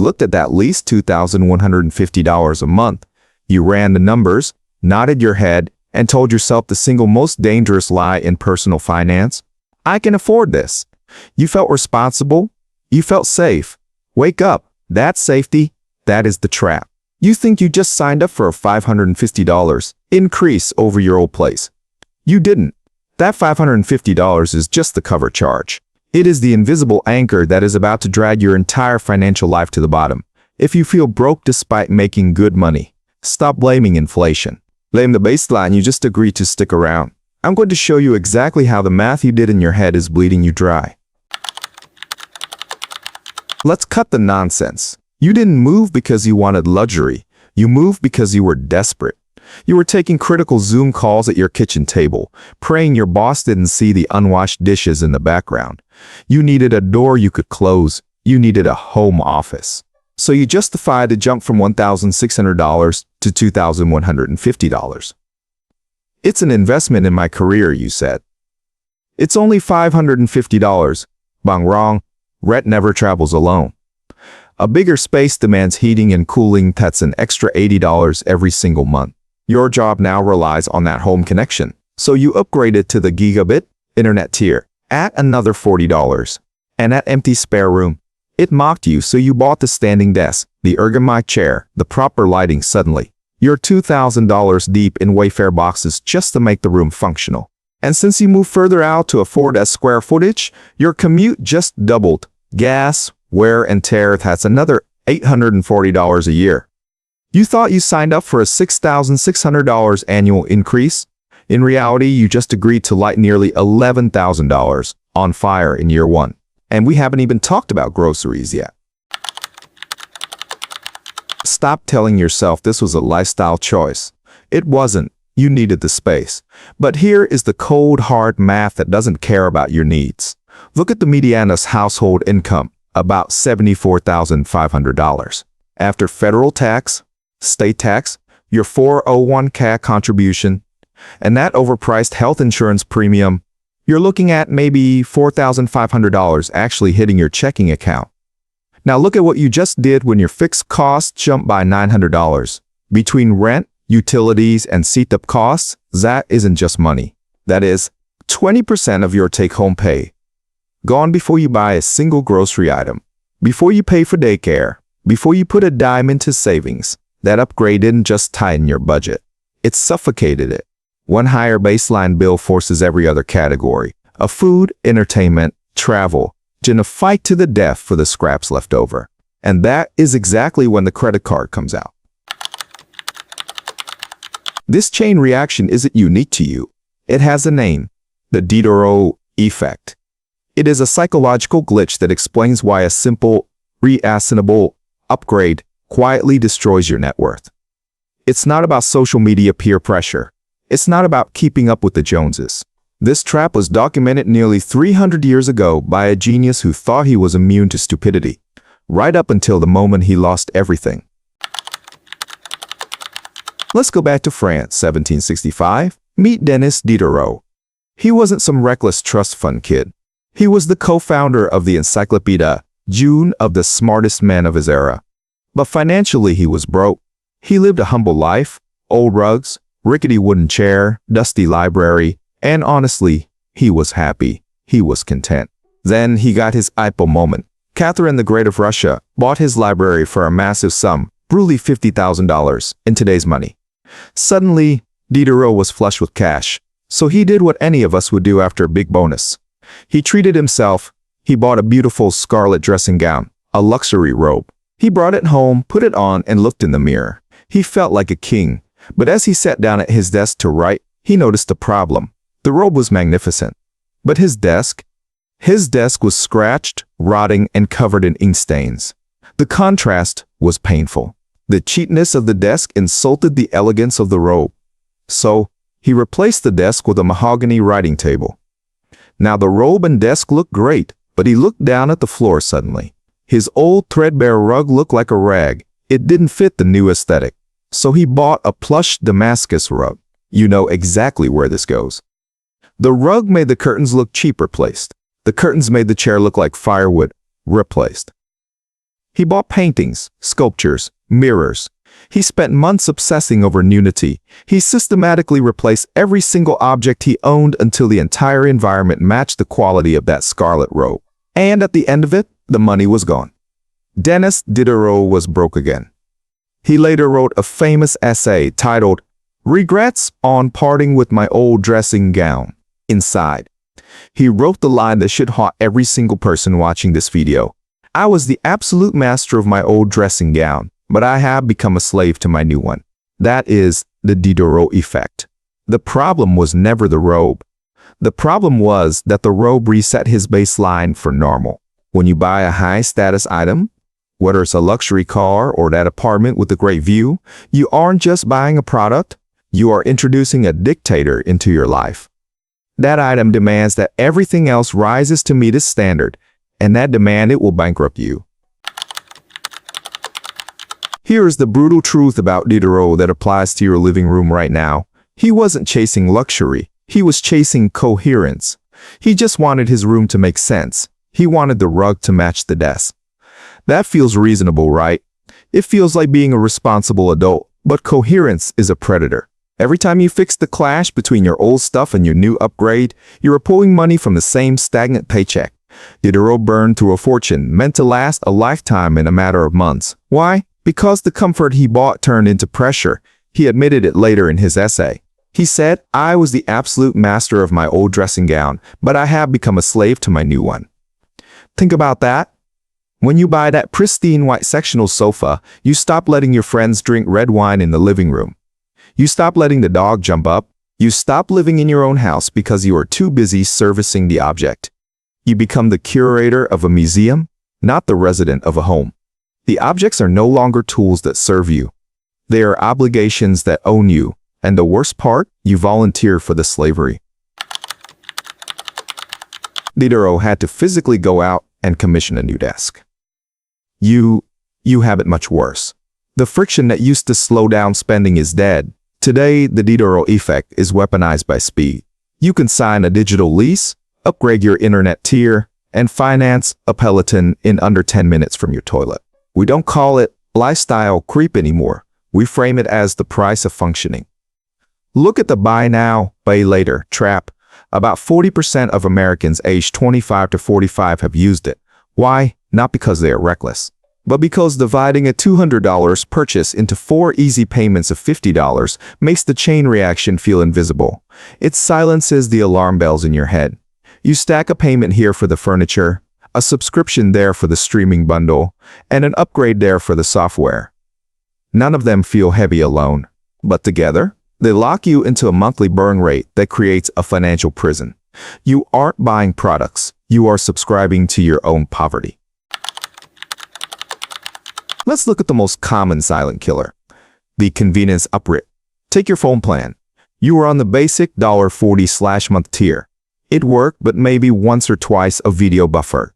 looked at that lease $2,150 a month. You ran the numbers, nodded your head, and told yourself the single most dangerous lie in personal finance. I can afford this. You felt responsible. You felt safe. Wake up. That's safety. That is the trap. You think you just signed up for a $550 increase over your old place. You didn't. That $550 is just the cover charge. It is the invisible anchor that is about to drag your entire financial life to the bottom. If you feel broke despite making good money, stop blaming inflation. Blame the baseline you just agreed to stick around. I'm going to show you exactly how the math you did in your head is bleeding you dry. Let's cut the nonsense. You didn't move because you wanted luxury. You moved because you were desperate. You were taking critical Zoom calls at your kitchen table, praying your boss didn't see the unwashed dishes in the background. You needed a door you could close. You needed a home office. So you justified the jump from $1,600 to $2,150. It's an investment in my career, you said. It's only $550. Bang wrong. Rent never travels alone. A bigger space demands heating and cooling. That's an extra $80 every single month. Your job now relies on that home connection. So you upgraded to the gigabit internet tier at another $40. And that empty spare room. It mocked you, so you bought the standing desk, the ergonomic chair, the proper lighting. Suddenly, you're $2,000 deep in Wayfair boxes just to make the room functional. And since you moved further out to afford that square footage, your commute just doubled. Gas, wear and tear, that's another $840 a year. You thought you signed up for a $6,600 annual increase. In reality, you just agreed to light nearly $11,000 on fire in year one. And we haven't even talked about groceries yet. Stop telling yourself this was a lifestyle choice. It wasn't. You needed the space. But here is the cold, hard math that doesn't care about your needs. Look at the median's household income, about $74,500. After federal tax, state tax, your 401k contribution, and that overpriced health insurance premium, you're looking at maybe $4,500 actually hitting your checking account. Now look at what you just did when your fixed costs jumped by $900. Between rent, utilities, and setup costs, that isn't just money. That is 20% of your take-home pay. Gone before you buy a single grocery item, before you pay for daycare, before you put a dime into savings. That upgrade didn't just tighten your budget. It suffocated it. One higher baseline bill forces every other category of food, entertainment, travel, in a fight to the death for the scraps left over. And that is exactly when the credit card comes out. This chain reaction isn't unique to you. It has a name, the Diderot Effect. It is a psychological glitch that explains why a simple, reasonable upgrade quietly destroys your net worth. It's not about social media peer pressure. It's not about keeping up with the Joneses. This trap was documented nearly 300 years ago by a genius who thought he was immune to stupidity, right up until the moment he lost everything. Let's go back to France, 1765. Meet Denis Diderot. He wasn't some reckless trust fund kid. He was the co-founder of the Encyclopedia, one of the smartest men of his era. But financially, he was broke. He lived a humble life, old rugs, rickety wooden chair, dusty library, and honestly, he was happy. He was content. Then he got his Eiffel moment. Catherine the Great of Russia bought his library for a massive sum, brutal $50,000 in today's money. Suddenly, Diderot was flush with cash, so he did what any of us would do after a big bonus. He treated himself. He bought a beautiful scarlet dressing gown, a luxury robe. He brought it home, put it on, and looked in the mirror. He felt like a king. But as he sat down at his desk to write, he noticed a problem. The robe was magnificent. But his desk was scratched, rotting, and covered in ink stains. The contrast was painful. The cheapness of the desk insulted the elegance of the robe. So, he replaced the desk with a mahogany writing table. Now the robe and desk looked great, but he looked down at the floor suddenly. His old threadbare rug looked like a rag. It didn't fit the new aesthetic. So he bought a plush Damascus rug. You know exactly where this goes. The rug made the curtains look cheap, replaced. The curtains made the chair look like firewood, replaced. He bought paintings, sculptures, mirrors. He spent months obsessing over nudity. He systematically replaced every single object he owned until the entire environment matched the quality of that scarlet robe. And at the end of it, the money was gone. Denis Diderot was broke again. He later wrote a famous essay titled, "Regrets on Parting with My Old Dressing Gown." Inside, he wrote the line that should haunt every single person watching this video. "I was the absolute master of my old dressing gown, but I have become a slave to my new one." That is the Diderot Effect. The problem was never the robe. The problem was that the robe reset his baseline for normal. When you buy a high-status item, whether it's a luxury car or that apartment with a great view, you aren't just buying a product, you are introducing a dictator into your life. That item demands that everything else rises to meet its standard, and that demand it will bankrupt you. Here is the brutal truth about Diderot that applies to your living room right now. He wasn't chasing luxury, he was chasing coherence. He just wanted his room to make sense. He wanted the rug to match the desk. That feels reasonable, right? It feels like being a responsible adult, but coherence is a predator. Every time you fix the clash between your old stuff and your new upgrade, you are pulling money from the same stagnant paycheck. Diderot burned through a fortune meant to last a lifetime in a matter of months. Why? Because the comfort he bought turned into pressure. He admitted it later in his essay. He said, "I was the absolute master of my old dressing gown, but I have become a slave to my new one." Think about that. When you buy that pristine white sectional sofa, you stop letting your friends drink red wine in the living room. You stop letting the dog jump up. You stop living in your own house because you are too busy servicing the object. You become the curator of a museum, not the resident of a home. The objects are no longer tools that serve you. They are obligations that own you, and the worst part, you volunteer for the slavery. Diderot had to physically go out and commission a new desk. You have it much worse. The friction that used to slow down spending is dead. Today, the Diderot effect is weaponized by speed. You can sign a digital lease, upgrade your internet tier, and finance a Peloton in under 10 minutes from your toilet. We don't call it lifestyle creep anymore. We frame it as the price of functioning. Look at the buy now, pay later trap. About 40% of Americans aged 25 to 45 have used it. Why? Not because they are reckless, but because dividing a $200 purchase into 4 easy payments of $50 makes the chain reaction feel invisible. It silences the alarm bells in your head. You stack a payment here for the furniture, a subscription there for the streaming bundle, and an upgrade there for the software. None of them feel heavy alone, but together, they lock you into a monthly burn rate that creates a financial prison. You aren't buying products, you are subscribing to your own poverty. Let's look at the most common silent killer, the convenience upgrade. Take your phone plan. You are on the basic $40/month tier. It worked, but maybe once or twice a video buffer.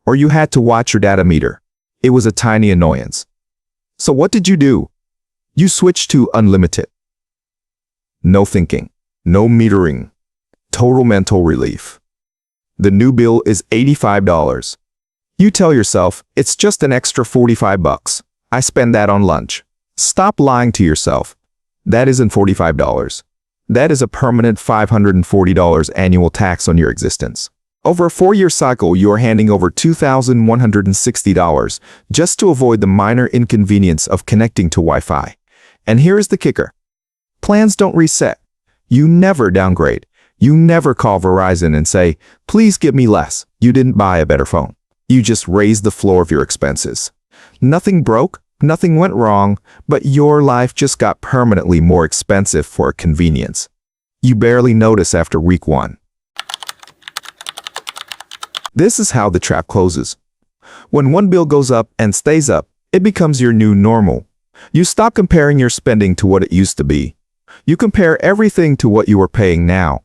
Or you had to watch your data meter. It was a tiny annoyance. So what did you do? You switched to unlimited. No thinking, no metering, total mental relief. The new bill is $85. You tell yourself, it's just an extra $45. I spend that on lunch. Stop lying to yourself. That isn't $45. That is a permanent $540 annual tax on your existence. Over a 4-year cycle, you are handing over $2,160 just to avoid the minor inconvenience of connecting to Wi-Fi. And here is the kicker. Plans don't reset. You never downgrade. You never call Verizon and say, "Please give me less." You didn't buy a better phone. You just raised the floor of your expenses. Nothing broke, nothing went wrong, but your life just got permanently more expensive for convenience. You barely notice after week 1. This is how the trap closes. When one bill goes up and stays up, it becomes your new normal. You stop comparing your spending to what it used to be. You compare everything to what you are paying now.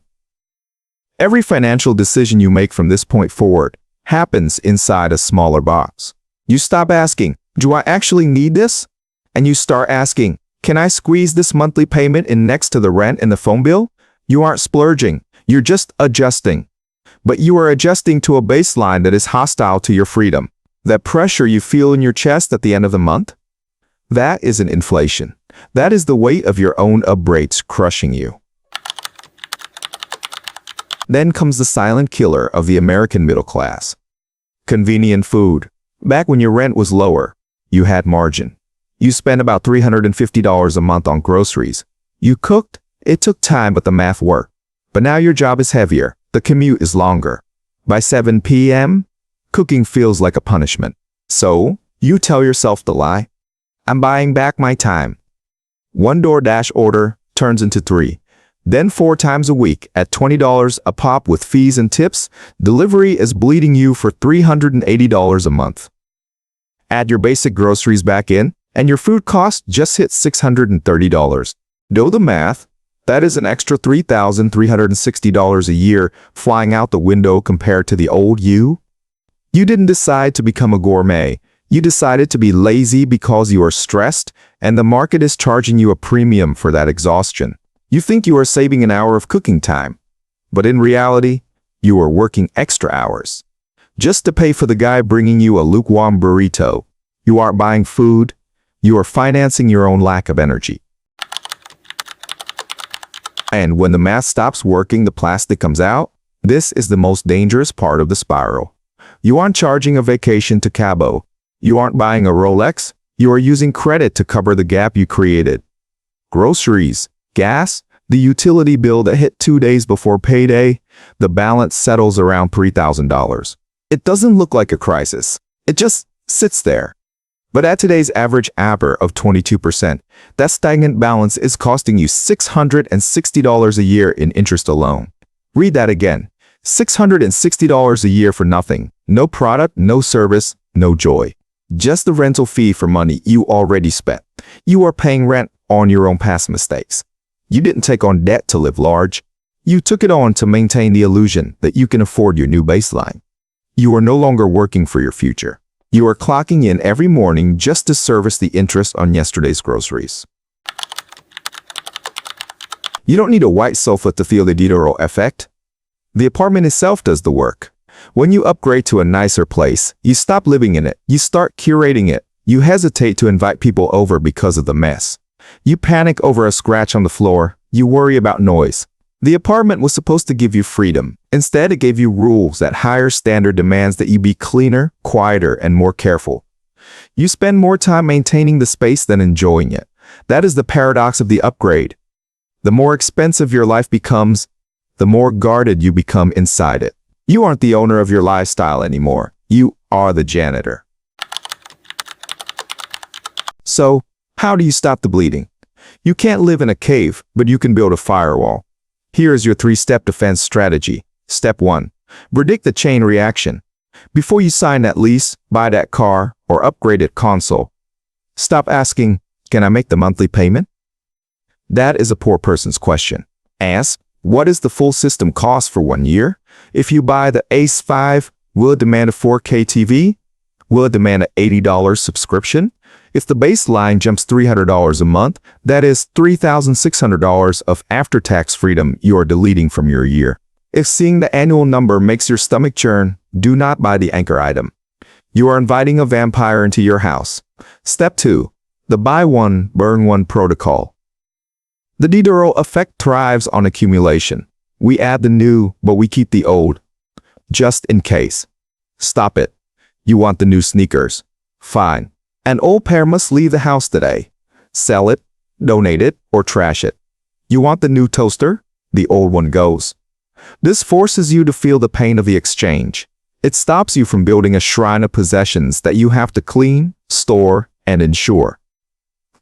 Every financial decision you make from this point forward happens inside a smaller box. You stop asking, "Do I actually need this?" And you start asking, "Can I squeeze this monthly payment in next to the rent and the phone bill?" You aren't splurging, you're just adjusting. But you are adjusting to a baseline that is hostile to your freedom. That pressure you feel in your chest at the end of the month? That isn't inflation. That is the weight of your own upgrades crushing you. Then comes the silent killer of the American middle class. Convenient food. Back when your rent was lower, you had margin. You spent about $350 a month on groceries. You cooked. It took time, but the math worked. But now your job is heavier. The commute is longer. By 7 p.m., cooking feels like a punishment. So, you tell yourself the lie. I'm buying back my time. One DoorDash order turns into 3. Then 4 times a week at $20 a pop with fees and tips, delivery is bleeding you for $380 a month. Add your basic groceries back in, and your food cost just hit $630. Do the math. That is an extra $3,360 a year flying out the window compared to the old you. You didn't decide to become a gourmet. You decided to be lazy because you are stressed, and the market is charging you a premium for that exhaustion. You think you are saving an hour of cooking time, but in reality, you are working extra hours just to pay for the guy bringing you a lukewarm burrito. You aren't buying food. You are financing your own lack of energy. And when the math stops working, the plastic comes out. This is the most dangerous part of the spiral. You aren't charging a vacation to Cabo. You aren't buying a Rolex. You are using credit to cover the gap you created. Groceries, gas, the utility bill that hit 2 days before payday, the balance settles around $3,000. It doesn't look like a crisis. It just sits there. But at today's average APR of 22%, that stagnant balance is costing you $660 a year in interest alone. Read that again. $660 a year for nothing. No product, no service, no joy. Just the rental fee for money you already spent. You are paying rent on your own past mistakes. You didn't take on debt to live large. You took it on to maintain the illusion that you can afford your new baseline. You are no longer working for your future. You are clocking in every morning just to service the interest on yesterday's groceries. You don't need a white sofa to feel the Diderot Effect. The apartment itself does the work. When you upgrade to a nicer place, you stop living in it. You start curating it. You hesitate to invite people over because of the mess. You panic over a scratch on the floor. You worry about noise. The apartment was supposed to give you freedom. Instead, it gave you rules. That higher standard demands that you be cleaner, quieter, and more careful. You spend more time maintaining the space than enjoying it. That is the paradox of the upgrade. The more expensive your life becomes, the more guarded you become inside it. You aren't the owner of your lifestyle anymore. You are the janitor. So, how do you stop the bleeding? You can't live in a cave, but you can build a firewall. Here is your 3-step defense strategy. Step 1. Predict the chain reaction. Before you sign that lease, buy that car, or upgrade that console, stop asking, can I make the monthly payment? That is a poor person's question. Ask, what is the full system cost for 1 year? If you buy the Ace 5, will it demand a 4K TV? Will it demand an $80 subscription? If the baseline jumps $300 a month, that is $3,600 of after-tax freedom you are deleting from your year. If seeing the annual number makes your stomach churn, do not buy the anchor item. You are inviting a vampire into your house. Step 2. The buy one, burn one protocol. The Diderot Effect thrives on accumulation. We add the new, but we keep the old. Just in case. Stop it. You want the new sneakers. Fine. An old pair must leave the house today. Sell it, donate it, or trash it. You want the new toaster? The old one goes. This forces you to feel the pain of the exchange. It stops you from building a shrine of possessions that you have to clean, store, and insure.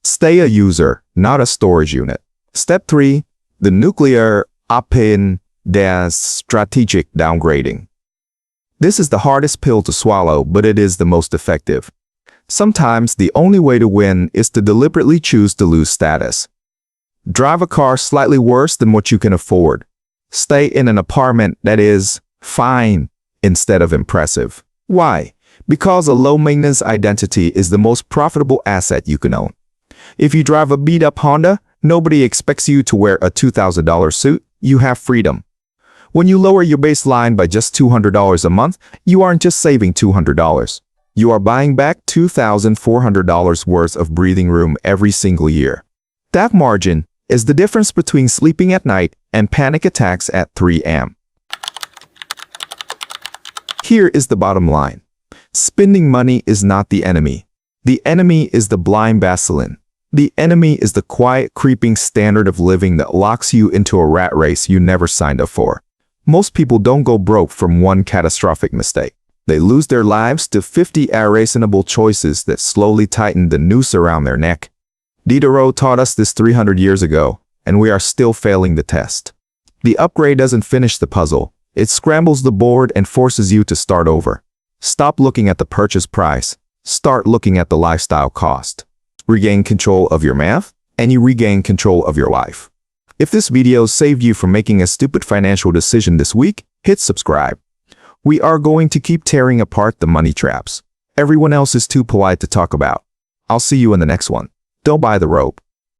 Stay a user, not a storage unit. Step 3. The nuclear opin des strategic downgrading. This is the hardest pill to swallow, but it is the most effective. Sometimes the only way to win is to deliberately choose to lose status. Drive a car slightly worse than what you can afford. Stay in an apartment that is fine instead of impressive. Why? Because a low-maintenance identity is the most profitable asset you can own. If you drive a beat-up Honda, nobody expects you to wear a $2,000 suit. You have freedom. When you lower your baseline by just $200 a month, you aren't just saving $200. You are buying back $2,400 worth of breathing room every single year. That margin is the difference between sleeping at night and panic attacks at 3 a.m. Here is the bottom line. Spending money is not the enemy. The enemy is the blind baseline. The enemy is the quiet, creeping standard of living that locks you into a rat race you never signed up for. Most people don't go broke from one catastrophic mistake. They lose their lives to 50 irreasonable choices that slowly tighten the noose around their neck. Diderot taught us this 300 years ago, and we are still failing the test. The upgrade doesn't finish the puzzle. It scrambles the board and forces you to start over. Stop looking at the purchase price. Start looking at the lifestyle cost. Regain control of your math, and you regain control of your life. If this video saved you from making a stupid financial decision this week, hit subscribe. We are going to keep tearing apart the money traps everyone else is too polite to talk about. I'll see you in the next one. Don't buy the rope.